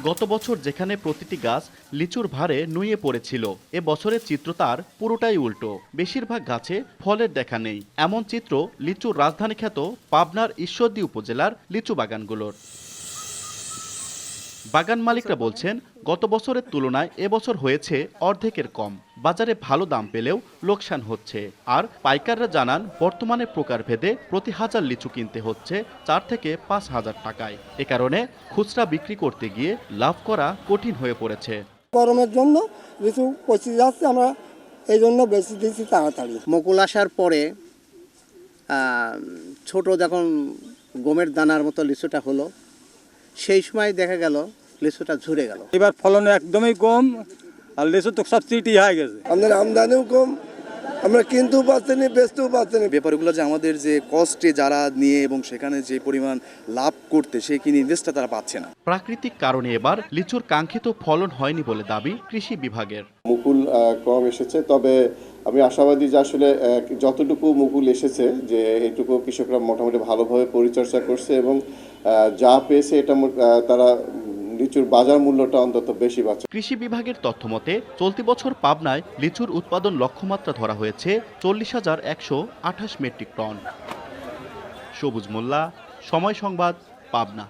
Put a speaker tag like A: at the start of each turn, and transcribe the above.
A: গত বছর যেখানে প্রতিটি গাছ লিচুর ভারে নুয়ে পড়েছিল, এ বছরের চিত্র তার পুরোটাই উল্টো। বেশিরভাগ গাছে ফলের দেখা নেই। এমন চিত্র লিচুর রাজধানী খ্যাত পাবনার ঈশ্বরদী উপজেলার লিচু বাগানগুলোর। বাগান মালিকরা বলছেন, গত বছরের তুলনায় এবছর হয়েছে অর্ধেকের কম। বাজারে ভালো দাম পেলেও লোকসান হচ্ছে। আর পাইকাররা জানান, বর্তমানে প্রকারভেদে প্রতি হাজার লিচু কিনতে হচ্ছে 4 থেকে 5,000 টাকায়। এ কারণে খুচরা বিক্রি করতে গিয়ে লাভ করা কঠিন হয়ে পড়েছে।
B: গরমের জন্য লিচু পচে যাচ্ছে, আমরা এই জন্য বেশি দিচ্ছি তাড়াতাড়ি।
C: মুকুল আসার পরে ছোট যখন গমের দানার মতো লিচুটা হলো, সেই সময় দেখা গেল লিচুটা ঝরে গেল।
D: এবার ফলন একদমই কম, আর লিচু তো সব চিটি হয়ে গেছে।
B: আমাদের আমদানিও কম, আমরা কিনতেও পাচ্ছি না, বেচতেও পাচ্ছি না।
E: ব্যাপারগুলো যে আমাদের যে কস্টে যারা নিয়ে এবং সেখানে যে পরিমাণ লাভ করতে সেই কি ইনভেস্টটা তারা পাচ্ছে না।
A: প্রাকৃতিক কারণে এবার লিচুর কাঙ্ক্ষিত ফলন হয়নি বলে দাবি কৃষি বিভাগের।
F: মুকুল কম এসেছে, তবে আমি আশাবাদী যে আসলে যতটুকু মুকুল এসেছে যে এইটুকু কৃষকরা মোটামুটি ভালোভাবে পরিচর্যা করছে এবং যা পেয়েছে এটা তারা লিচুর বাজার মূল্যটা অন্তত বেশি পাচ্ছে।
A: কৃষি বিভাগের তথ্য মতে চলতি বছর পাবনায় লিচুর উৎপাদন লক্ষ্যমাত্রা ধরা হয়েছে 40,128 মেট্রিক টন। সবুজ মোল্লা, সময় সংবাদ, পাবনা।